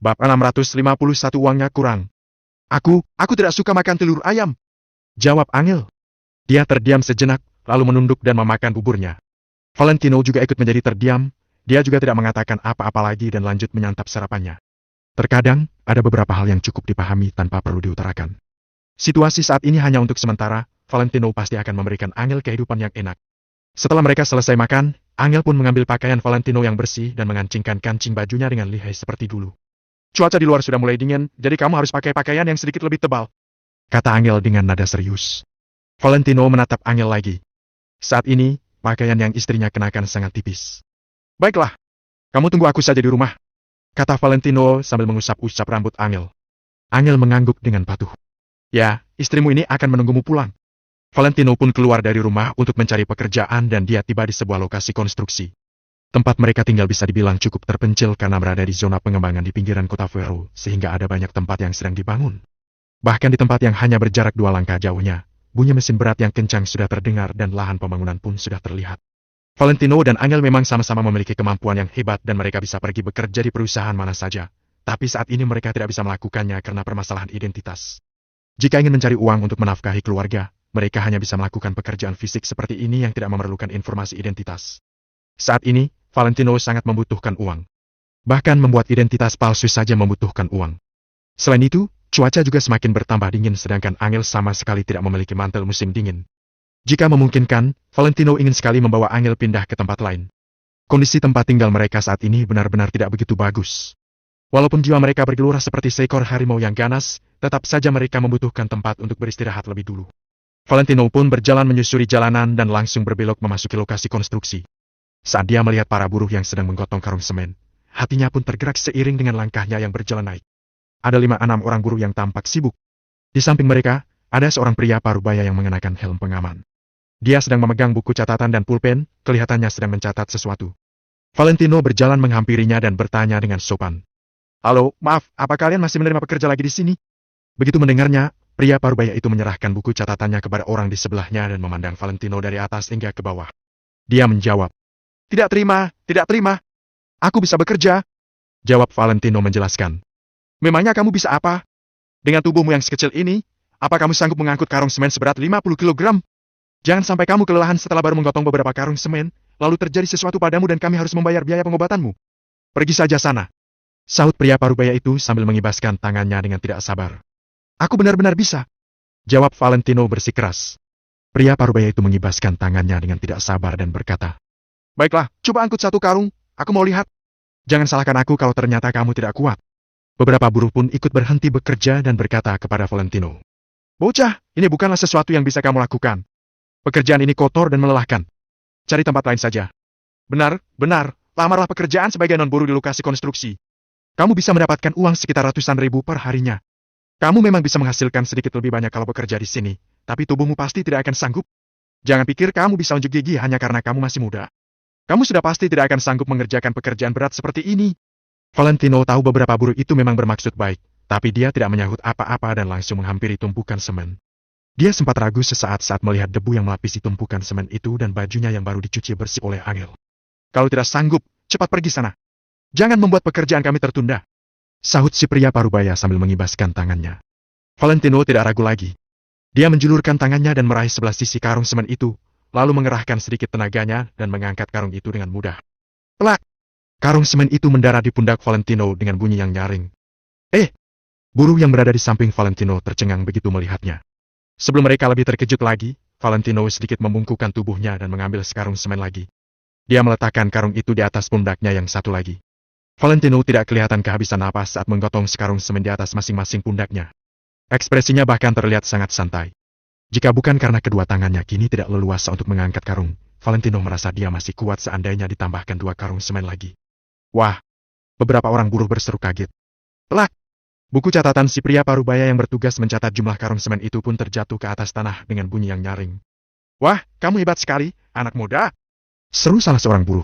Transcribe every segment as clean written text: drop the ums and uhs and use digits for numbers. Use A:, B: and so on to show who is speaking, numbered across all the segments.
A: Bab 651 uangnya kurang. Aku tidak suka makan telur ayam. Jawab Angel. Dia terdiam sejenak, lalu menunduk dan memakan buburnya. Valentino juga ikut menjadi terdiam, dia juga tidak mengatakan apa-apa lagi dan lanjut menyantap sarapannya. Terkadang, ada beberapa hal yang cukup dipahami tanpa perlu diutarakan. Situasi saat ini hanya untuk sementara, Valentino pasti akan memberikan Angel kehidupan yang enak. Setelah mereka selesai makan, Angel pun mengambil pakaian Valentino yang bersih dan mengancingkan kancing bajunya dengan lihai seperti dulu. Cuaca di luar sudah mulai dingin, jadi kamu harus pakai pakaian yang sedikit lebih tebal, kata Angel dengan nada serius. Valentino menatap Angel lagi. Saat ini, pakaian yang istrinya kenakan sangat tipis. Baiklah, kamu tunggu aku saja di rumah, kata Valentino sambil mengusap-usap rambut Angel. Angel mengangguk dengan patuh. Ya, istrimu ini akan menunggumu pulang. Valentino pun keluar dari rumah untuk mencari pekerjaan dan dia tiba di sebuah lokasi konstruksi. Tempat mereka tinggal bisa dibilang cukup terpencil karena berada di zona pengembangan di pinggiran kota Vero, sehingga ada banyak tempat yang sedang dibangun. Bahkan di tempat yang hanya berjarak 2 langkah jauhnya, bunyi mesin berat yang kencang sudah terdengar dan lahan pembangunan pun sudah terlihat. Valentino dan Angel memang sama-sama memiliki kemampuan yang hebat dan mereka bisa pergi bekerja di perusahaan mana saja. Tapi saat ini mereka tidak bisa melakukannya karena permasalahan identitas. Jika ingin mencari uang untuk menafkahi keluarga, mereka hanya bisa melakukan pekerjaan fisik seperti ini yang tidak memerlukan informasi identitas. Saat ini, Valentino sangat membutuhkan uang. Bahkan membuat identitas palsu saja membutuhkan uang. Selain itu, cuaca juga semakin bertambah dingin sedangkan Angel sama sekali tidak memiliki mantel musim dingin. Jika memungkinkan, Valentino ingin sekali membawa Angel pindah ke tempat lain. Kondisi tempat tinggal mereka saat ini benar-benar tidak begitu bagus. Walaupun jiwa mereka bergelora seperti seekor harimau yang ganas, tetap saja mereka membutuhkan tempat untuk beristirahat lebih dulu. Valentino pun berjalan menyusuri jalanan dan langsung berbelok memasuki lokasi konstruksi. Saat dia melihat para buruh yang sedang menggotong karung semen, hatinya pun tergerak seiring dengan langkahnya yang berjalan naik. Ada 5-6 orang buruh yang tampak sibuk. Di samping mereka, ada seorang pria parubaya yang mengenakan helm pengaman. Dia sedang memegang buku catatan dan pulpen, kelihatannya sedang mencatat sesuatu. Valentino berjalan menghampirinya dan bertanya dengan sopan. Halo, maaf, apa kalian masih menerima pekerja lagi di sini? Begitu mendengarnya, pria parubaya itu menyerahkan buku catatannya kepada orang di sebelahnya dan memandang Valentino dari atas hingga ke bawah. Dia menjawab, Tidak terima. Aku bisa bekerja. Jawab Valentino menjelaskan. Memangnya kamu bisa apa? Dengan tubuhmu yang sekecil ini, apa kamu sanggup mengangkut karung semen seberat 50 kg? Jangan sampai kamu kelelahan setelah baru menggotong beberapa karung semen, lalu terjadi sesuatu padamu dan kami harus membayar biaya pengobatanmu. Pergi saja sana. Sahut pria parubaya itu sambil mengibaskan tangannya dengan tidak sabar. Aku benar-benar bisa. Jawab Valentino bersikeras. Pria parubaya itu mengibaskan tangannya dengan tidak sabar dan berkata, Baiklah, coba angkut 1 karung, aku mau lihat. Jangan salahkan aku kalau ternyata kamu tidak kuat. Beberapa buruh pun ikut berhenti bekerja dan berkata kepada Valentino. Bocah, ini bukanlah sesuatu yang bisa kamu lakukan. Pekerjaan ini kotor dan melelahkan. Cari tempat lain saja. Benar, lamarlah pekerjaan sebagai non-buruh di lokasi konstruksi. Kamu bisa mendapatkan uang sekitar ratusan ribu per harinya. Kamu memang bisa menghasilkan sedikit lebih banyak kalau bekerja di sini, tapi tubuhmu pasti tidak akan sanggup. Jangan pikir kamu bisa unjuk gigi hanya karena kamu masih muda. Kamu sudah pasti tidak akan sanggup mengerjakan pekerjaan berat seperti ini. Valentino tahu beberapa buruh itu memang bermaksud baik, tapi dia tidak menyahut apa-apa dan langsung menghampiri tumpukan semen. Dia sempat ragu sesaat saat melihat debu yang melapisi tumpukan semen itu dan bajunya yang baru dicuci bersih oleh Angel. Kalau tidak sanggup, cepat pergi sana. Jangan membuat pekerjaan kami tertunda. Sahut si pria parubaya sambil mengibaskan tangannya. Valentino tidak ragu lagi. Dia menjulurkan tangannya dan meraih sebelah sisi karung semen itu, lalu mengerahkan sedikit tenaganya dan mengangkat karung itu dengan mudah. Plak! Karung semen itu mendarat di pundak Valentino dengan bunyi yang nyaring. Buruh yang berada di samping Valentino tercengang begitu melihatnya. Sebelum mereka lebih terkejut lagi, Valentino sedikit membungkukkan tubuhnya dan mengambil sekarung semen lagi. Dia meletakkan karung itu di atas pundaknya yang satu lagi. Valentino tidak kelihatan kehabisan napas saat menggotong sekarung semen di atas masing-masing pundaknya. Ekspresinya bahkan terlihat sangat santai. Jika bukan karena kedua tangannya kini tidak leluasa untuk mengangkat karung, Valentino merasa dia masih kuat seandainya ditambahkan 2 karung semen lagi. Wah! Beberapa orang buruh berseru kaget. Plak! Buku catatan si pria parubaya yang bertugas mencatat jumlah karung semen itu pun terjatuh ke atas tanah dengan bunyi yang nyaring. Wah, kamu hebat sekali, anak muda! Seru salah seorang buruh.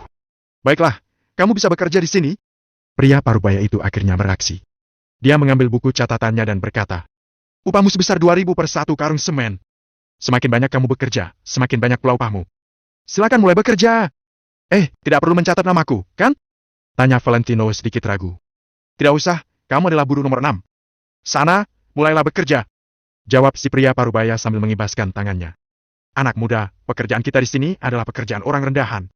A: Baiklah, kamu bisa bekerja di sini? Pria parubaya itu akhirnya beraksi. Dia mengambil buku catatannya dan berkata, Upahmu sebesar 2.000 per 1 karung semen. Semakin banyak kamu bekerja, semakin banyak pula upahmu. Silakan mulai bekerja. Tidak perlu mencatat namaku, kan? Tanya Valentino sedikit ragu. Tidak usah, kamu adalah buruh nomor 6. Sana, mulailah bekerja. Jawab si pria parubaya sambil mengibaskan tangannya. Anak muda, pekerjaan kita di sini adalah pekerjaan orang rendahan.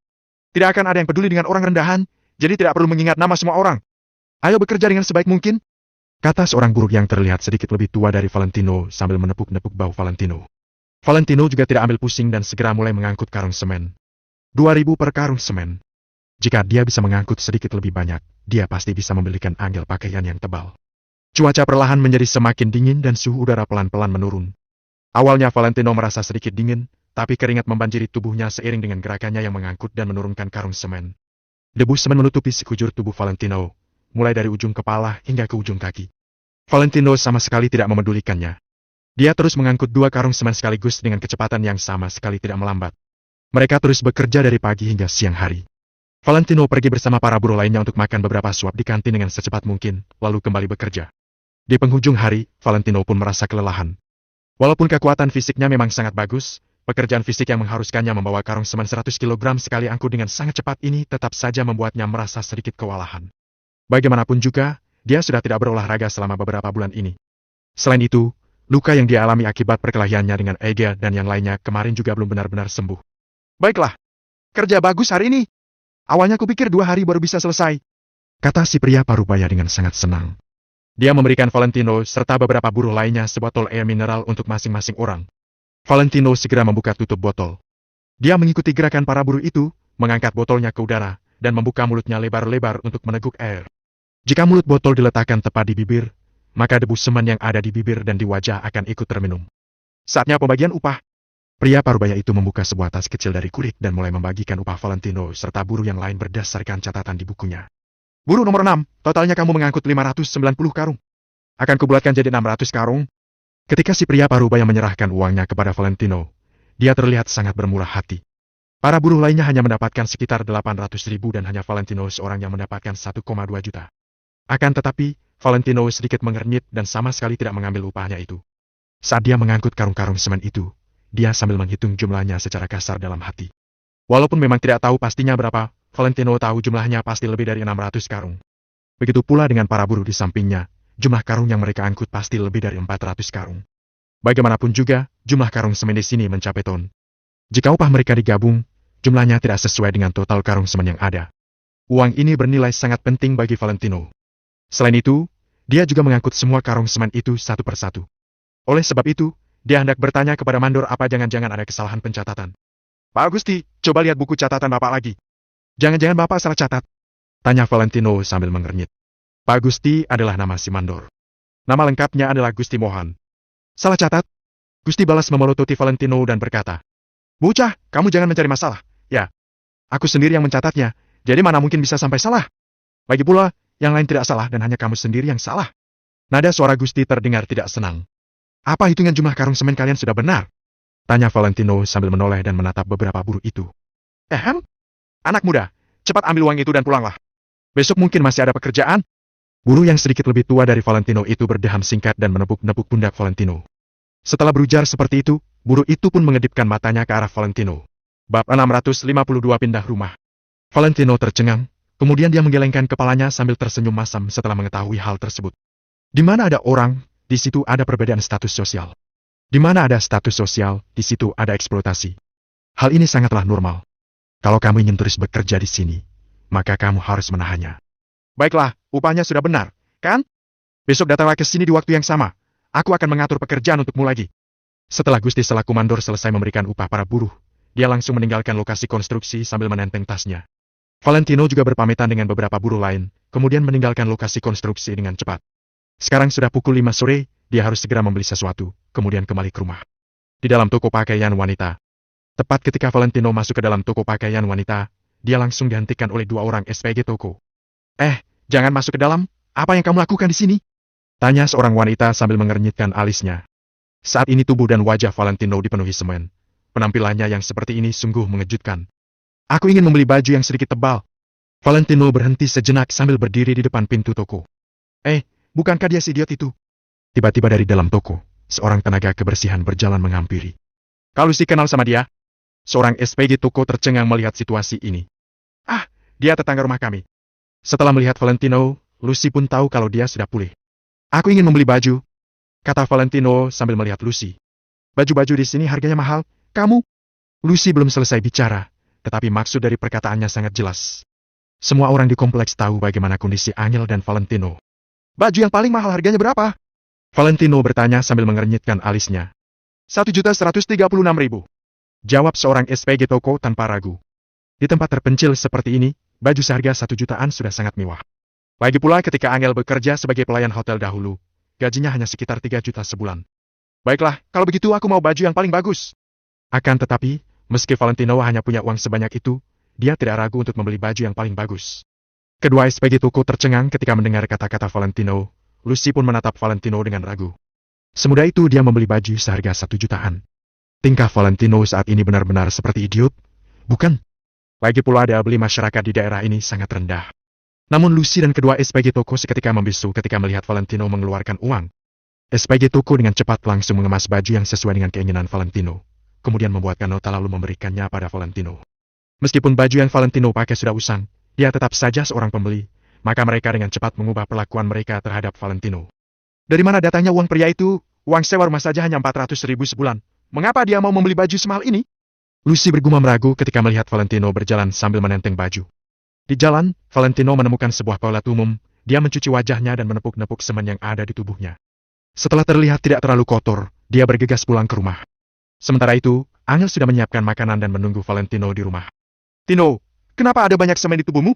A: Tidak akan ada yang peduli dengan orang rendahan, jadi tidak perlu mengingat nama semua orang. Ayo bekerja dengan sebaik mungkin, kata seorang buruh yang terlihat sedikit lebih tua dari Valentino sambil menepuk-nepuk bahu Valentino. Valentino juga tidak ambil pusing dan segera mulai mengangkut karung semen. 2.000 per karung semen. Jika dia bisa mengangkut sedikit lebih banyak, dia pasti bisa membelikan anggel pakaian yang tebal. Cuaca perlahan menjadi semakin dingin dan suhu udara pelan-pelan menurun. Awalnya Valentino merasa sedikit dingin, tapi keringat membanjiri tubuhnya seiring dengan gerakannya yang mengangkut dan menurunkan karung semen. Debu semen menutupi sekujur tubuh Valentino, mulai dari ujung kepala hingga ke ujung kaki. Valentino sama sekali tidak memedulikannya. Dia terus mengangkut 2 karung semen sekaligus dengan kecepatan yang sama sekali tidak melambat. Mereka terus bekerja dari pagi hingga siang hari. Valentino pergi bersama para buruh lainnya untuk makan beberapa suap di kantin dengan secepat mungkin, lalu kembali bekerja. Di penghujung hari, Valentino pun merasa kelelahan. Walaupun kekuatan fisiknya memang sangat bagus, pekerjaan fisik yang mengharuskannya membawa karung semen 100 kg sekali angkut dengan sangat cepat ini tetap saja membuatnya merasa sedikit kewalahan. Bagaimanapun juga, dia sudah tidak berolahraga selama beberapa bulan ini. Selain itu, luka yang dia alami akibat perkelahiannya dengan Ega dan yang lainnya kemarin juga belum benar-benar sembuh. Baiklah, kerja bagus hari ini. Awalnya kupikir 2 hari baru bisa selesai, kata si pria parubaya dengan sangat senang. Dia memberikan Valentino serta beberapa buruh lainnya sebotol air mineral untuk masing-masing orang. Valentino segera membuka tutup botol. Dia mengikuti gerakan para buruh itu, mengangkat botolnya ke udara, dan membuka mulutnya lebar-lebar untuk meneguk air. Jika mulut botol diletakkan tepat di bibir, maka debu semen yang ada di bibir dan di wajah akan ikut terminum. Saatnya pembagian upah. Pria parubaya itu membuka sebuah tas kecil dari kulit dan mulai membagikan upah Valentino serta buruh yang lain berdasarkan catatan di bukunya. Buruh nomor 6, totalnya kamu mengangkut 590 karung. Akan kubulatkan jadi 600 karung. Ketika si pria parubaya menyerahkan uangnya kepada Valentino, dia terlihat sangat bermurah hati. Para buruh lainnya hanya mendapatkan sekitar 800.000 dan hanya Valentino seorang yang mendapatkan 1,2 juta. Akan tetapi, Valentino sedikit mengernyit dan sama sekali tidak mengambil upahnya itu. Saat dia mengangkut karung-karung semen itu, dia sambil menghitung jumlahnya secara kasar dalam hati. Walaupun memang tidak tahu pastinya berapa, Valentino tahu jumlahnya pasti lebih dari 600 karung. Begitu pula dengan para buruh di sampingnya, jumlah karung yang mereka angkut pasti lebih dari 400 karung. Bagaimanapun juga, jumlah karung semen di sini mencapai ton. Jika upah mereka digabung, jumlahnya tidak sesuai dengan total karung semen yang ada. Uang ini bernilai sangat penting bagi Valentino. Selain itu, dia juga mengangkut semua karung semen itu satu persatu. Oleh sebab itu, dia hendak bertanya kepada mandor apa jangan-jangan ada kesalahan pencatatan. Pak Agusti, coba lihat buku catatan Bapak lagi. Jangan-jangan Bapak salah catat? Tanya Valentino sambil mengernyit. Pak Gusti adalah nama si mandor. Nama lengkapnya adalah Gusti Mohan. Salah catat? Gusti balas memelototi Valentino dan berkata, Bocah, kamu jangan mencari masalah. Ya, aku sendiri yang mencatatnya, jadi mana mungkin bisa sampai salah. Lagi pula, yang lain tidak salah dan hanya kamu sendiri yang salah. Nada suara Gusti terdengar tidak senang. Apa hitungan jumlah karung semen kalian sudah benar? Tanya Valentino sambil menoleh dan menatap beberapa buruh itu. Anak muda, cepat ambil uang itu dan pulanglah. Besok mungkin masih ada pekerjaan. Buruh yang sedikit lebih tua dari Valentino itu berdeham singkat dan menepuk-nepuk pundak Valentino. Setelah berujar seperti itu, buruh itu pun mengedipkan matanya ke arah Valentino. Bab 652 pindah rumah. Valentino tercengang, kemudian dia menggelengkan kepalanya sambil tersenyum masam setelah mengetahui hal tersebut. Di mana ada orang, di situ ada perbedaan status sosial. Di mana ada status sosial, di situ ada eksploitasi. Hal ini sangatlah normal. Kalau kamu ingin terus bekerja di sini, maka kamu harus menahannya. Baiklah, upahnya sudah benar, kan? Besok datanglah ke sini di waktu yang sama. Aku akan mengatur pekerjaan untukmu lagi. Setelah Gusti selaku mandor selesai memberikan upah para buruh, dia langsung meninggalkan lokasi konstruksi sambil menenteng tasnya. Valentino juga berpamitan dengan beberapa buruh lain, kemudian meninggalkan lokasi konstruksi dengan cepat. Sekarang sudah pukul 5 sore, dia harus segera membeli sesuatu, kemudian kembali ke rumah. Di dalam toko pakaian wanita. Tepat ketika Valentino masuk ke dalam toko pakaian wanita, dia langsung dihentikan oleh 2 orang SPG toko. Jangan masuk ke dalam, apa yang kamu lakukan di sini? Tanya seorang wanita sambil mengernyitkan alisnya. Saat ini tubuh dan wajah Valentino dipenuhi semen. Penampilannya yang seperti ini sungguh mengejutkan. Aku ingin membeli baju yang sedikit tebal. Valentino berhenti sejenak sambil berdiri di depan pintu toko. Bukankah dia si idiot itu? Tiba-tiba dari dalam toko, seorang tenaga kebersihan berjalan menghampiri. Kalau si kenal sama dia? Seorang SPG toko tercengang melihat situasi ini. Dia tetangga rumah kami. Setelah melihat Valentino, Lucy pun tahu kalau dia sudah pulih. Aku ingin membeli baju, kata Valentino sambil melihat Lucy. Baju-baju di sini harganya mahal, kamu? Lucy belum selesai bicara, tetapi maksud dari perkataannya sangat jelas. Semua orang di kompleks tahu bagaimana kondisi Angel dan Valentino. Baju yang paling mahal harganya berapa? Valentino bertanya sambil mengernyitkan alisnya. 1.136.000. Jawab seorang SPG toko tanpa ragu. Di tempat terpencil seperti ini, baju seharga 1 jutaan sudah sangat mewah. Lagi pula ketika Angel bekerja sebagai pelayan hotel dahulu, gajinya hanya sekitar 3 juta sebulan. Baiklah, kalau begitu aku mau baju yang paling bagus. Akan tetapi, meski Valentino hanya punya uang sebanyak itu, dia tidak ragu untuk membeli baju yang paling bagus. Kedua SPG toko tercengang ketika mendengar kata-kata Valentino. Lucy pun menatap Valentino dengan ragu. Semudah itu dia membeli baju seharga 1 jutaan. Tingkah Valentino saat ini benar-benar seperti idiot, bukan? Lagi pula daya beli masyarakat di daerah ini sangat rendah. Namun Lucy dan kedua SPG toko seketika membisu ketika melihat Valentino mengeluarkan uang. SPG toko dengan cepat langsung mengemas baju yang sesuai dengan keinginan Valentino, kemudian membuatkan nota lalu memberikannya pada Valentino. Meskipun baju yang Valentino pakai sudah usang, dia tetap saja seorang pembeli, maka mereka dengan cepat mengubah perlakuan mereka terhadap Valentino. Dari mana datangnya uang pria itu? Uang sewa rumah saja hanya 400.000 sebulan. Mengapa dia mau membeli baju semahal ini? Lucy bergumam ragu ketika melihat Valentino berjalan sambil menenteng baju. Di jalan, Valentino menemukan sebuah toilet umum. Dia mencuci wajahnya dan menepuk-nepuk semen yang ada di tubuhnya. Setelah terlihat tidak terlalu kotor, dia bergegas pulang ke rumah. Sementara itu, Angel sudah menyiapkan makanan dan menunggu Valentino di rumah. Tino, kenapa ada banyak semen di tubuhmu?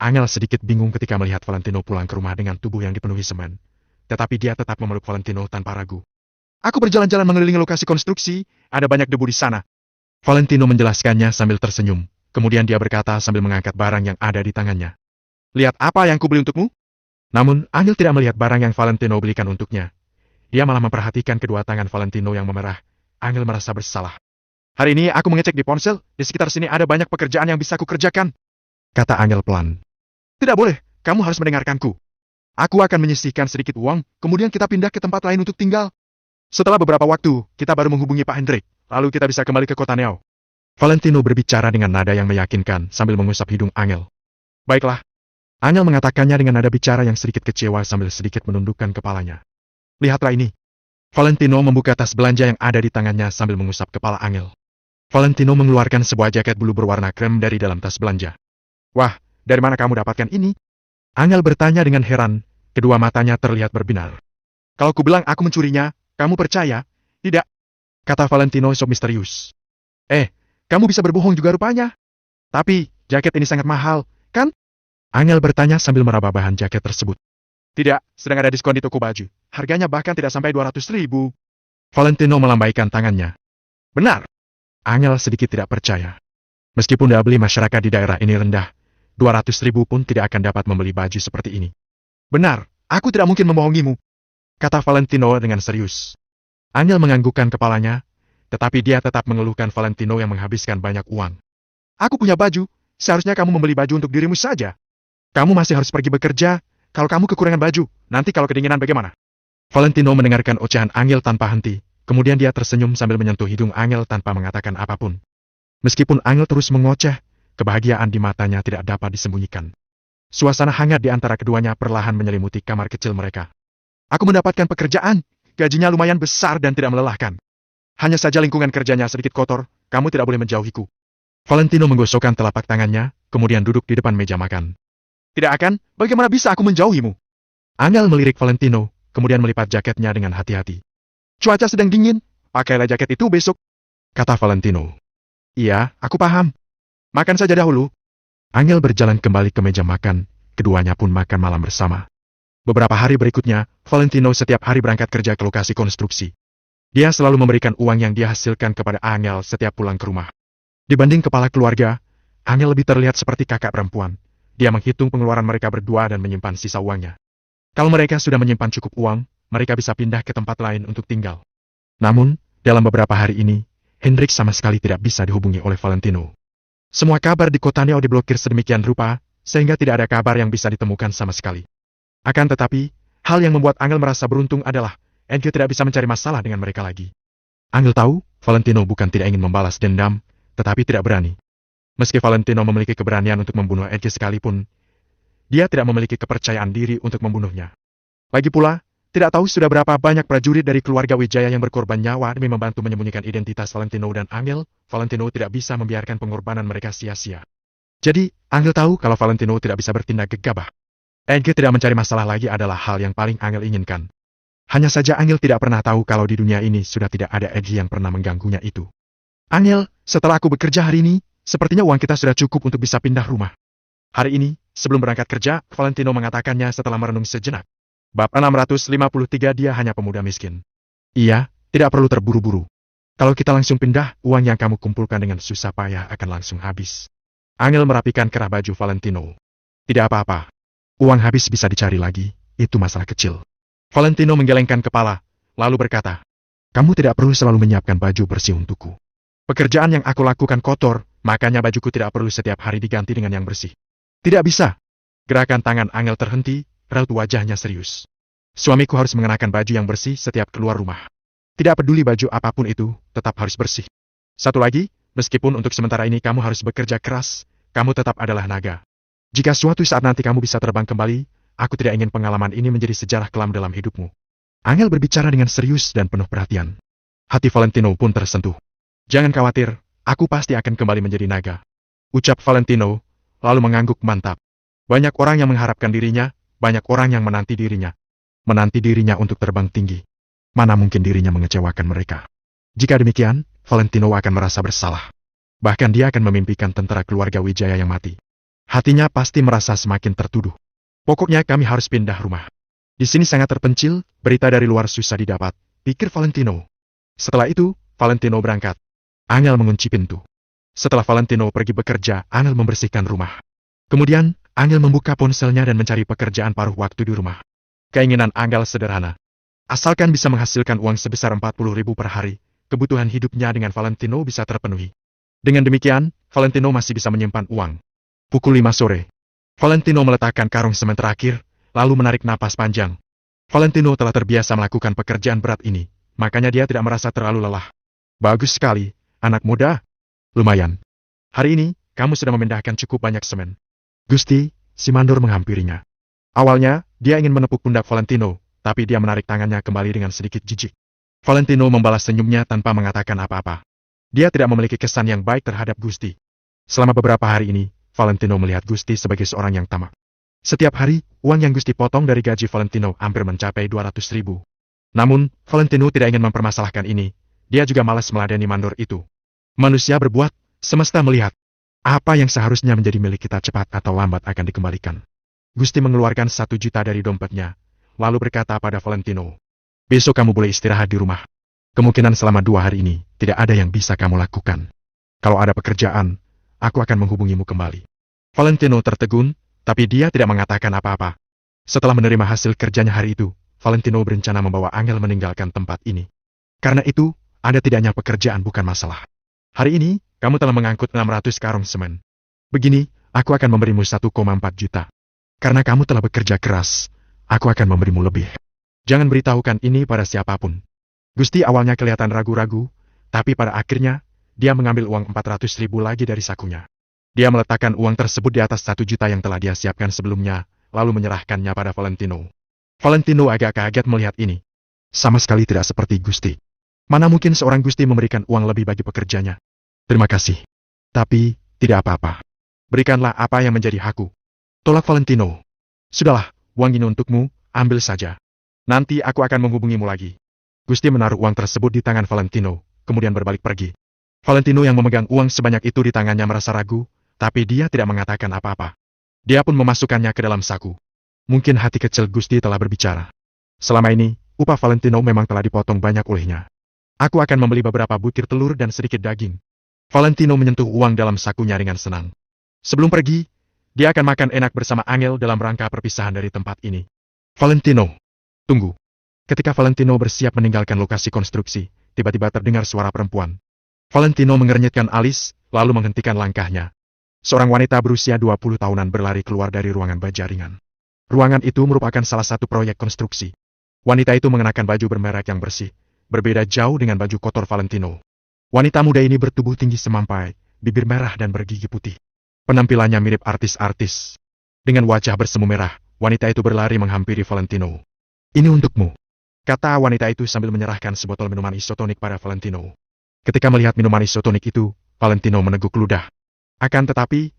A: Angel sedikit bingung ketika melihat Valentino pulang ke rumah dengan tubuh yang dipenuhi semen. Tetapi dia tetap memeluk Valentino tanpa ragu. Aku berjalan-jalan mengelilingi lokasi konstruksi, ada banyak debu di sana. Valentino menjelaskannya sambil tersenyum. Kemudian dia berkata sambil mengangkat barang yang ada di tangannya. Lihat apa yang kubeli untukmu? Namun, Angel tidak melihat barang yang Valentino belikan untuknya. Dia malah memperhatikan kedua tangan Valentino yang memerah. Angel merasa bersalah. Hari ini aku mengecek di ponsel, di sekitar sini ada banyak pekerjaan yang bisa kukerjakan. Kata Angel pelan. Tidak boleh, kamu harus mendengarkanku. Aku akan menyisihkan sedikit uang, kemudian kita pindah ke tempat lain untuk tinggal. Setelah beberapa waktu, kita baru menghubungi Pak Hendrik, lalu kita bisa kembali ke kota Neo. Valentino berbicara dengan nada yang meyakinkan sambil mengusap hidung Angel. Baiklah. Angel mengatakannya dengan nada bicara yang sedikit kecewa sambil sedikit menundukkan kepalanya. Lihatlah ini. Valentino membuka tas belanja yang ada di tangannya sambil mengusap kepala Angel. Valentino mengeluarkan sebuah jaket bulu berwarna krem dari dalam tas belanja. Wah, dari mana kamu dapatkan ini? Angel bertanya dengan heran, kedua matanya terlihat berbinar. Kalau kubilang aku mencurinya, kamu percaya? Tidak. Kata Valentino sok misterius. Kamu bisa berbohong juga rupanya. Tapi, jaket ini sangat mahal, kan? Angel bertanya sambil meraba bahan jaket tersebut. Tidak, sedang ada diskon di toko baju. Harganya bahkan tidak sampai 200.000. Valentino melambaikan tangannya. Benar. Angel sedikit tidak percaya. Meskipun daya beli masyarakat di daerah ini rendah, 200.000 pun tidak akan dapat membeli baju seperti ini. Benar, aku tidak mungkin membohongimu. Kata Valentino dengan serius. Angel menganggukkan kepalanya, tetapi dia tetap mengeluhkan Valentino yang menghabiskan banyak uang. Aku punya baju, seharusnya kamu membeli baju untuk dirimu saja. Kamu masih harus pergi bekerja, kalau kamu kekurangan baju, nanti kalau kedinginan bagaimana? Valentino mendengarkan ocehan Angel tanpa henti, kemudian dia tersenyum sambil menyentuh hidung Angel tanpa mengatakan apapun. Meskipun Angel terus mengoceh, kebahagiaan di matanya tidak dapat disembunyikan. Suasana hangat di antara keduanya perlahan menyelimuti kamar kecil mereka. Aku mendapatkan pekerjaan, gajinya lumayan besar dan tidak melelahkan. Hanya saja lingkungan kerjanya sedikit kotor, kamu tidak boleh menjauhiku. Valentino menggosokkan telapak tangannya, kemudian duduk di depan meja makan. Tidak akan, bagaimana bisa aku menjauhimu? Angel melirik Valentino, kemudian melipat jaketnya dengan hati-hati. Cuaca sedang dingin, pakailah jaket itu besok, kata Valentino. Iya, aku paham. Makan saja dahulu. Angel berjalan kembali ke meja makan, keduanya pun makan malam bersama. Beberapa hari berikutnya, Valentino setiap hari berangkat kerja ke lokasi konstruksi. Dia selalu memberikan uang yang dia hasilkan kepada Angel setiap pulang ke rumah. Dibanding kepala keluarga, Angel lebih terlihat seperti kakak perempuan. Dia menghitung pengeluaran mereka berdua dan menyimpan sisa uangnya. Kalau mereka sudah menyimpan cukup uang, mereka bisa pindah ke tempat lain untuk tinggal. Namun, dalam beberapa hari ini, Hendrik sama sekali tidak bisa dihubungi oleh Valentino. Semua kabar di kota Neo diblokir sedemikian rupa, sehingga tidak ada kabar yang bisa ditemukan sama sekali. Akan tetapi, hal yang membuat Angel merasa beruntung adalah Angel tidak bisa mencari masalah dengan mereka lagi. Angel tahu, Valentino bukan tidak ingin membalas dendam, tetapi tidak berani. Meski Valentino memiliki keberanian untuk membunuh Angel sekalipun, dia tidak memiliki kepercayaan diri untuk membunuhnya. Lagi pula, tidak tahu sudah berapa banyak prajurit dari keluarga Wijaya yang berkorban nyawa demi membantu menyembunyikan identitas Valentino dan Angel. Valentino tidak bisa membiarkan pengorbanan mereka sia-sia. Jadi, Angel tahu kalau Valentino tidak bisa bertindak gegabah. Angel tidak mencari masalah lagi adalah hal yang paling Angel inginkan. Hanya saja Angel tidak pernah tahu kalau di dunia ini sudah tidak ada Egi yang pernah mengganggunya itu. Angel, setelah aku bekerja hari ini, sepertinya uang kita sudah cukup untuk bisa pindah rumah. Hari ini, sebelum berangkat kerja, Valentino mengatakannya setelah merenung sejenak. Bab 653 dia hanya pemuda miskin. Iya, tidak perlu terburu-buru. Kalau kita langsung pindah, uang yang kamu kumpulkan dengan susah payah akan langsung habis. Angel merapikan kerah baju Valentino. Tidak apa-apa. Uang habis bisa dicari lagi, itu masalah kecil. Valentino menggelengkan kepala, lalu berkata, kamu tidak perlu selalu menyiapkan baju bersih untukku. Pekerjaan yang aku lakukan kotor, makanya bajuku tidak perlu setiap hari diganti dengan yang bersih. Tidak bisa. Gerakan tangan Angel terhenti, raut wajahnya serius. Suamiku harus mengenakan baju yang bersih setiap keluar rumah. Tidak peduli baju apapun itu, tetap harus bersih. Satu lagi, meskipun untuk sementara ini kamu harus bekerja keras, kamu tetap adalah naga. Jika suatu saat nanti kamu bisa terbang kembali, aku tidak ingin pengalaman ini menjadi sejarah kelam dalam hidupmu. Angel berbicara dengan serius dan penuh perhatian. Hati Valentino pun tersentuh. Jangan khawatir, aku pasti akan kembali menjadi naga. Ucap Valentino, lalu mengangguk mantap. Banyak orang yang mengharapkan dirinya, banyak orang yang menanti dirinya. Menanti dirinya untuk terbang tinggi. Mana mungkin dirinya mengecewakan mereka. Jika demikian, Valentino akan merasa bersalah. Bahkan dia akan memimpikan tentara keluarga Wijaya yang mati. Hatinya pasti merasa semakin tertuduh. Pokoknya kami harus pindah rumah. Di sini sangat terpencil, berita dari luar susah didapat, pikir Valentino. Setelah itu, Valentino berangkat. Angel mengunci pintu. Setelah Valentino pergi bekerja, Angel membersihkan rumah. Kemudian, Angel membuka ponselnya dan mencari pekerjaan paruh waktu di rumah. Keinginan Angel sederhana. Asalkan bisa menghasilkan uang sebesar 40.000 per hari, kebutuhan hidupnya dengan Valentino bisa terpenuhi. Dengan demikian, Valentino masih bisa menyimpan uang. Pukul 5 sore. Valentino meletakkan karung semen terakhir, lalu menarik napas panjang. Valentino telah terbiasa melakukan pekerjaan berat ini, makanya dia tidak merasa terlalu lelah. Bagus sekali, anak muda. Lumayan. Hari ini, kamu sudah memindahkan cukup banyak semen. Gusti, si mandor menghampirinya. Awalnya, dia ingin menepuk pundak Valentino, tapi dia menarik tangannya kembali dengan sedikit jijik. Valentino membalas senyumnya tanpa mengatakan apa-apa. Dia tidak memiliki kesan yang baik terhadap Gusti. Selama beberapa hari ini, Valentino melihat Gusti sebagai seorang yang tamak. Setiap hari, uang yang Gusti potong dari gaji Valentino hampir mencapai 200.000. Namun, Valentino tidak ingin mempermasalahkan ini. Dia juga malas meladeni mandor itu. Manusia berbuat, semesta melihat. Apa yang seharusnya menjadi milik kita cepat atau lambat akan dikembalikan. Gusti mengeluarkan 1 juta dari dompetnya, lalu berkata pada Valentino, besok kamu boleh istirahat di rumah. Kemungkinan selama 2 hari ini, tidak ada yang bisa kamu lakukan. Kalau ada pekerjaan, aku akan menghubungimu kembali. Valentino tertegun, tapi dia tidak mengatakan apa-apa. Setelah menerima hasil kerjanya hari itu, Valentino berencana membawa Angel meninggalkan tempat ini. Karena itu, ada tidaknya pekerjaan bukan masalah. Hari ini, kamu telah mengangkut 600 karung semen. Begini, aku akan memberimu 1,4 juta. Karena kamu telah bekerja keras, aku akan memberimu lebih. Jangan beritahukan ini pada siapapun. Gusti awalnya kelihatan ragu-ragu, tapi pada akhirnya, dia mengambil uang 400.000 lagi dari sakunya. Dia meletakkan uang tersebut di atas 1 juta yang telah dia siapkan sebelumnya, lalu menyerahkannya pada Valentino. Valentino agak kaget melihat ini. Sama sekali tidak seperti Gusti. Mana mungkin seorang Gusti memberikan uang lebih bagi pekerjanya. Terima kasih. Tapi, tidak apa-apa. Berikanlah apa yang menjadi hakku. Tolak Valentino. Sudahlah, uang ini untukmu, ambil saja. Nanti aku akan menghubungimu lagi. Gusti menaruh uang tersebut di tangan Valentino, kemudian berbalik pergi. Valentino yang memegang uang sebanyak itu di tangannya merasa ragu, tapi dia tidak mengatakan apa-apa. Dia pun memasukkannya ke dalam saku. Mungkin hati kecil Gusti telah berbicara. Selama ini, upah Valentino memang telah dipotong banyak olehnya. Aku akan membeli beberapa butir telur dan sedikit daging. Valentino menyentuh uang dalam sakunya dengan senang. Sebelum pergi, dia akan makan enak bersama Angel dalam rangka perpisahan dari tempat ini. Valentino, tunggu. Ketika Valentino bersiap meninggalkan lokasi konstruksi, tiba-tiba terdengar suara perempuan. Valentino mengernyitkan alis, lalu menghentikan langkahnya. Seorang wanita berusia 20 tahunan berlari keluar dari ruangan baja ringan. Ruangan itu merupakan salah satu proyek konstruksi. Wanita itu mengenakan baju bermerek yang bersih, berbeda jauh dengan baju kotor Valentino. Wanita muda ini bertubuh tinggi semampai, bibir merah dan bergigi putih. Penampilannya mirip artis-artis. Dengan wajah bersemu merah, wanita itu berlari menghampiri Valentino. Ini untukmu, kata wanita itu sambil menyerahkan sebotol minuman isotonik pada Valentino. Ketika melihat minuman isotonik itu, Valentino meneguk ludah. Akan tetapi,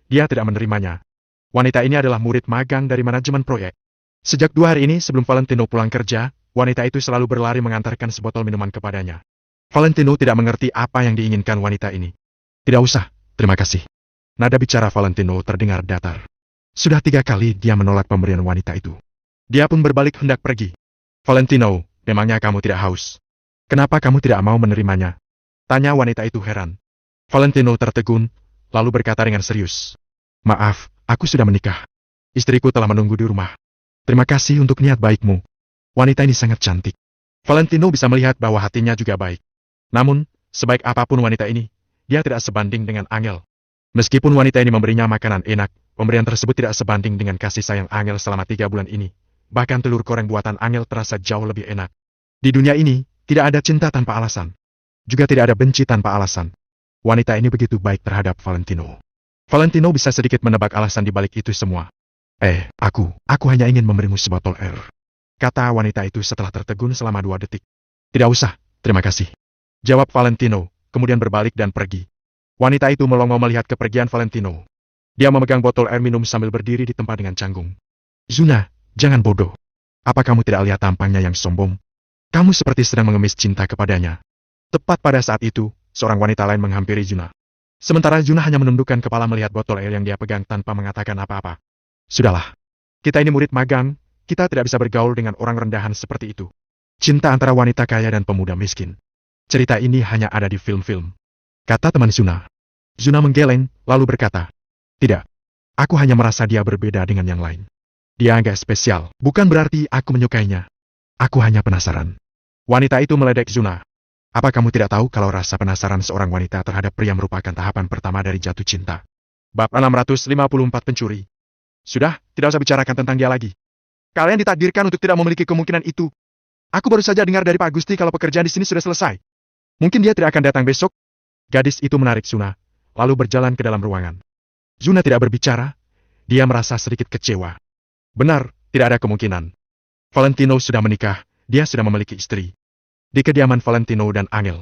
A: dia tidak menerimanya. Wanita ini adalah murid magang dari manajemen proyek. Sejak 2 hari ini sebelum Valentino pulang kerja, wanita itu selalu berlari mengantarkan sebotol minuman kepadanya. Valentino tidak mengerti apa yang diinginkan wanita ini. Tidak usah, terima kasih. Nada bicara Valentino terdengar datar. Sudah 3 kali dia menolak pemberian wanita itu. Dia pun berbalik hendak pergi. Valentino, memangnya kamu tidak haus? Kenapa kamu tidak mau menerimanya? Tanya wanita itu heran. Valentino tertegun, lalu berkata dengan serius. Maaf, aku sudah menikah. Istriku telah menunggu di rumah. Terima kasih untuk niat baikmu. Wanita ini sangat cantik. Valentino bisa melihat bahwa hatinya juga baik. Namun, sebaik apapun wanita ini, dia tidak sebanding dengan Angel. Meskipun wanita ini memberinya makanan enak, pemberian tersebut tidak sebanding dengan kasih sayang Angel selama 3 bulan ini. Bahkan telur goreng buatan Angel terasa jauh lebih enak. Di dunia ini, tidak ada cinta tanpa alasan. Juga tidak ada benci tanpa alasan. Wanita ini begitu baik terhadap Valentino. Valentino bisa sedikit menebak alasan di balik itu semua. Aku hanya ingin memberimu sebotol air. Kata wanita itu setelah tertegun selama 2 detik. Tidak usah, terima kasih. Jawab Valentino, kemudian berbalik dan pergi. Wanita itu melongo melihat kepergian Valentino. Dia memegang botol air minum sambil berdiri di tempat dengan canggung. Zuna, jangan bodoh. Apa kamu tidak lihat tampangnya yang sombong? Kamu seperti sedang mengemis cinta kepadanya. Tepat pada saat itu, seorang wanita lain menghampiri Zuna. Sementara Zuna hanya menundukkan kepala melihat botol air yang dia pegang tanpa mengatakan apa-apa. Sudahlah. Kita ini murid magang, kita tidak bisa bergaul dengan orang rendahan seperti itu. Cinta antara wanita kaya dan pemuda miskin. Cerita ini hanya ada di film-film. Kata teman Zuna. Zuna menggeleng, lalu berkata, tidak. Aku hanya merasa dia berbeda dengan yang lain. Dia agak spesial, bukan berarti aku menyukainya. Aku hanya penasaran. Wanita itu meledek Zuna. Apa kamu tidak tahu kalau rasa penasaran seorang wanita terhadap pria merupakan tahapan pertama dari jatuh cinta? Bab 654 pencuri. Sudah, tidak usah bicarakan tentang dia lagi. Kalian ditakdirkan untuk tidak memiliki kemungkinan itu. Aku baru saja dengar dari Pak Gusti kalau pekerjaan di sini sudah selesai. Mungkin dia tidak akan datang besok. Gadis itu menarik Zuna, lalu berjalan ke dalam ruangan. Zuna tidak berbicara. Dia merasa sedikit kecewa. Benar, tidak ada kemungkinan. Valentino sudah menikah, dia sudah memiliki istri. Di kediaman Valentino dan Angel.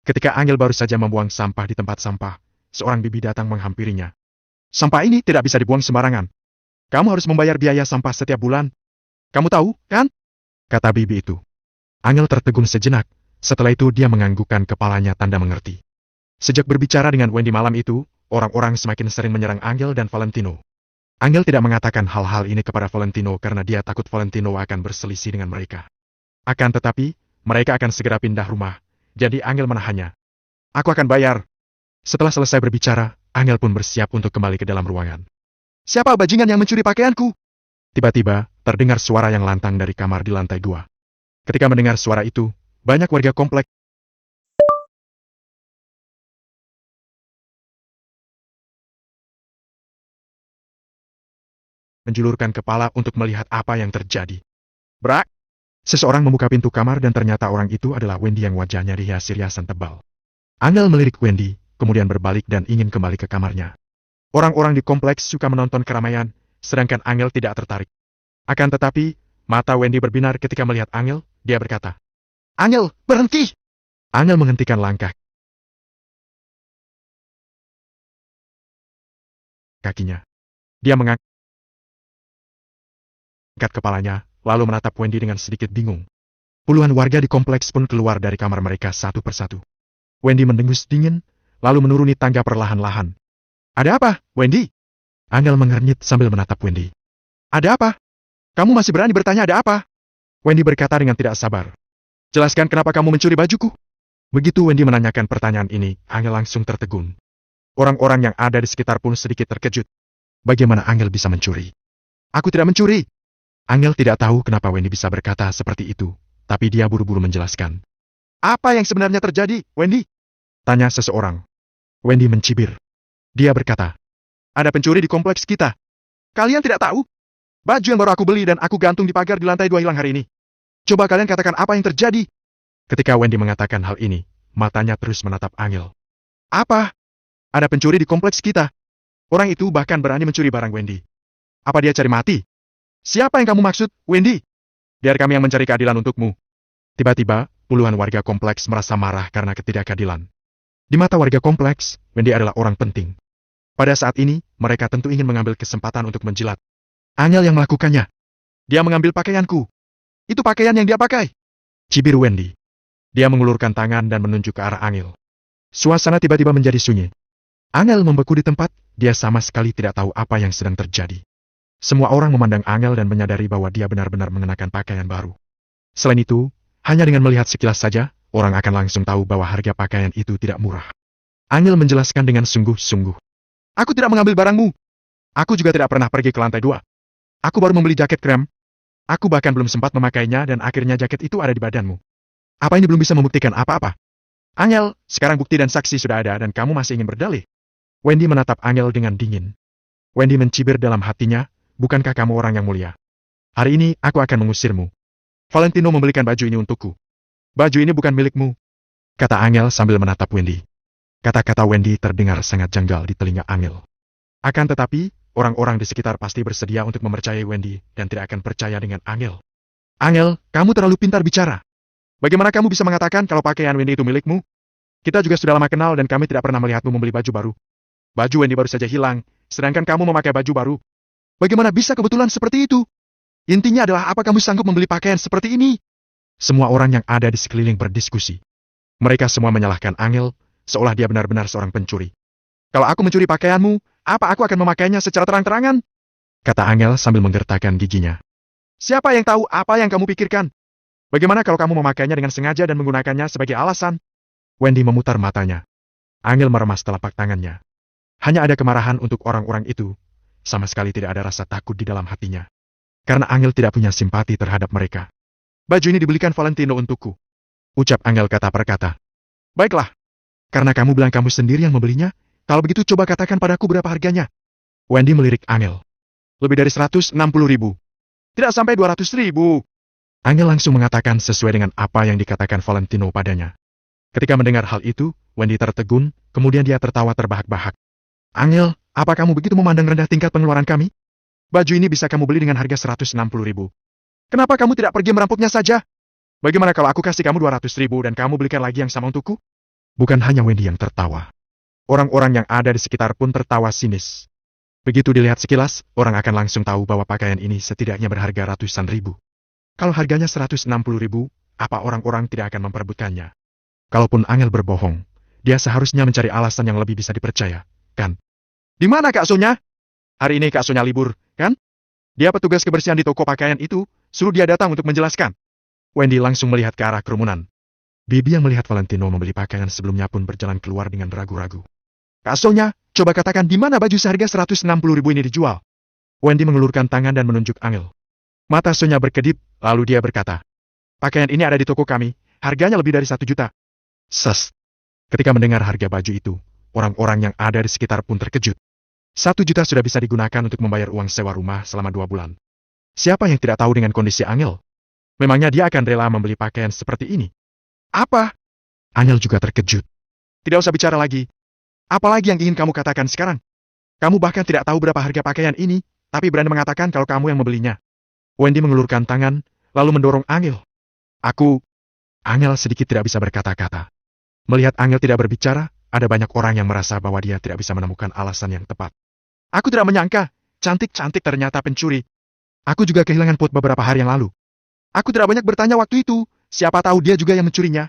A: Ketika Angel baru saja membuang sampah di tempat sampah, seorang bibi datang menghampirinya. Sampah ini tidak bisa dibuang sembarangan. Kamu harus membayar biaya sampah setiap bulan. Kamu tahu, kan? Kata bibi itu. Angel tertegun sejenak, setelah itu dia menganggukkan kepalanya tanda mengerti. Sejak berbicara dengan Wendy malam itu, orang-orang semakin sering menyerang Angel dan Valentino. Angel tidak mengatakan hal-hal ini kepada Valentino karena dia takut Valentino akan berselisih dengan mereka. Akan tetapi, mereka akan segera pindah rumah, jadi Angel menahannya. Aku akan bayar. Setelah selesai berbicara, Angel pun bersiap untuk kembali ke dalam ruangan. Siapa bajingan yang mencuri pakaianku? Tiba-tiba, terdengar suara yang lantang dari kamar di lantai 2. Ketika mendengar suara itu, banyak warga komplek menjulurkan kepala untuk melihat apa yang terjadi. Brak! Seseorang membuka pintu kamar dan ternyata orang itu adalah Wendy yang wajahnya dihiasi riasan tebal. Angel melirik Wendy, kemudian berbalik dan ingin kembali ke kamarnya. Orang-orang di kompleks suka menonton keramaian, sedangkan Angel tidak tertarik. Akan tetapi, mata Wendy berbinar ketika melihat Angel, dia berkata, Angel, berhenti! Angel menghentikan langkah kakinya. Dia mengangkat kepalanya, lalu menatap Wendy dengan sedikit bingung. Puluhan warga di kompleks pun keluar dari kamar mereka satu persatu. Wendy mendengus dingin, lalu menuruni tangga perlahan-lahan. Ada apa, Wendy? Angel mengernyit sambil menatap Wendy. Ada apa? Kamu masih berani bertanya ada apa? Wendy berkata dengan tidak sabar. Jelaskan kenapa kamu mencuri bajuku? Begitu Wendy menanyakan pertanyaan ini, Angel langsung tertegun. Orang-orang yang ada di sekitar pun sedikit terkejut. Bagaimana Angel bisa mencuri? Aku tidak mencuri. Angel tidak tahu kenapa Wendy bisa berkata seperti itu, tapi dia buru-buru menjelaskan. Apa yang sebenarnya terjadi, Wendy? Tanya seseorang. Wendy mencibir. Dia berkata, ada pencuri di kompleks kita. Kalian tidak tahu? Baju yang baru aku beli dan aku gantung di pagar di lantai 2 hilang hari ini. Coba kalian katakan apa yang terjadi. Ketika Wendy mengatakan hal ini, matanya terus menatap Angel. Apa? Ada pencuri di kompleks kita. Orang itu bahkan berani mencuri barang Wendy. Apa dia cari mati? Siapa yang kamu maksud, Wendy? Biar kami yang mencari keadilan untukmu. Tiba-tiba, puluhan warga kompleks merasa marah karena ketidakadilan. Di mata warga kompleks, Wendy adalah orang penting. Pada saat ini, mereka tentu ingin mengambil kesempatan untuk menjilat. Angel yang melakukannya. Dia mengambil pakaianku. Itu pakaian yang dia pakai. Cibir Wendy. Dia mengulurkan tangan dan menunjuk ke arah Angel. Suasana tiba-tiba menjadi sunyi. Angel membeku di tempat, dia sama sekali tidak tahu apa yang sedang terjadi. Semua orang memandang Angel dan menyadari bahwa dia benar-benar mengenakan pakaian baru. Selain itu, hanya dengan melihat sekilas saja, orang akan langsung tahu bahwa harga pakaian itu tidak murah. Angel menjelaskan dengan sungguh-sungguh. Aku tidak mengambil barangmu. Aku juga tidak pernah pergi ke lantai 2. Aku baru membeli jaket krem. Aku bahkan belum sempat memakainya dan akhirnya jaket itu ada di badanmu. Apa ini belum bisa membuktikan apa-apa? Angel, sekarang bukti dan saksi sudah ada dan kamu masih ingin berdalih. Wendy menatap Angel dengan dingin. Wendy mencibir dalam hatinya, bukankah kamu orang yang mulia? Hari ini aku akan mengusirmu. Valentino membelikan baju ini untukku. Baju ini bukan milikmu, kata Angel sambil menatap Wendy. Kata-kata Wendy terdengar sangat janggal di telinga Angel. Akan tetapi, orang-orang di sekitar pasti bersedia untuk mempercayai Wendy dan tidak akan percaya dengan Angel. Angel, kamu terlalu pintar bicara. Bagaimana kamu bisa mengatakan kalau pakaian Wendy itu milikmu? Kita juga sudah lama kenal dan kami tidak pernah melihatmu membeli baju baru. Baju Wendy baru saja hilang, sedangkan kamu memakai baju baru. Bagaimana bisa kebetulan seperti itu? Intinya adalah apa kamu sanggup membeli pakaian seperti ini? Semua orang yang ada di sekeliling berdiskusi. Mereka semua menyalahkan Angel, seolah dia benar-benar seorang pencuri. Kalau aku mencuri pakaianmu, apa aku akan memakainya secara terang-terangan? Kata Angel sambil menggertakkan giginya. Siapa yang tahu apa yang kamu pikirkan? Bagaimana kalau kamu memakainya dengan sengaja dan menggunakannya sebagai alasan? Wendy memutar matanya. Angel meremas telapak tangannya. Hanya ada kemarahan untuk orang-orang itu. Sama sekali tidak ada rasa takut di dalam hatinya. Karena Angel tidak punya simpati terhadap mereka. Baju ini dibelikan Valentino untukku. Ucap Angel kata per kata. Baiklah. Karena kamu bilang kamu sendiri yang membelinya, kalau begitu coba katakan padaku berapa harganya. Wendy melirik Angel. Lebih dari 160.000. Tidak sampai 200.000. Angel langsung mengatakan sesuai dengan apa yang dikatakan Valentino padanya. Ketika mendengar hal itu, Wendy tertegun, kemudian dia tertawa terbahak-bahak. Angel, apa kamu begitu memandang rendah tingkat pengeluaran kami? Baju ini bisa kamu beli dengan harga 160.000. Kenapa kamu tidak pergi merampoknya saja? Bagaimana kalau aku kasih kamu 200.000 dan kamu belikan lagi yang sama untukku? Bukan hanya Wendy yang tertawa. Orang-orang yang ada di sekitar pun tertawa sinis. Begitu dilihat sekilas, orang akan langsung tahu bahwa pakaian ini setidaknya berharga ratusan ribu. Kalau harganya 160.000, apa orang-orang tidak akan memperebutkannya? Kalaupun Angel berbohong, dia seharusnya mencari alasan yang lebih bisa dipercaya, kan? Di mana Kak Sonya? Hari ini Kak Sonya libur, kan? Dia petugas kebersihan di toko pakaian itu, suruh dia datang untuk menjelaskan. Wendy langsung melihat ke arah kerumunan. Bibi yang melihat Valentino membeli pakaian sebelumnya pun berjalan keluar dengan ragu-ragu. Kak Sonya, coba katakan di mana baju seharga 160.000 ini dijual? Wendy mengulurkan tangan dan menunjuk Angel. Mata Sonya berkedip, lalu dia berkata, pakaian ini ada di toko kami, harganya lebih dari 1 juta. Ses. Ketika mendengar harga baju itu, orang-orang yang ada di sekitar pun terkejut. 1 juta sudah bisa digunakan untuk membayar uang sewa rumah selama 2 bulan. Siapa yang tidak tahu dengan kondisi Angel? Memangnya dia akan rela membeli pakaian seperti ini? Apa? Angel juga terkejut. Tidak usah bicara lagi. Apalagi yang ingin kamu katakan sekarang? Kamu bahkan tidak tahu berapa harga pakaian ini, tapi berani mengatakan kalau kamu yang membelinya. Wendy mengulurkan tangan, lalu mendorong Angel. Angel sedikit tidak bisa berkata-kata. Melihat Angel tidak berbicara, ada banyak orang yang merasa bahwa dia tidak bisa menemukan alasan yang tepat. Aku tidak menyangka, cantik-cantik ternyata pencuri. Aku juga kehilangan pot beberapa hari yang lalu. Aku tidak banyak bertanya waktu itu, siapa tahu dia juga yang mencurinya.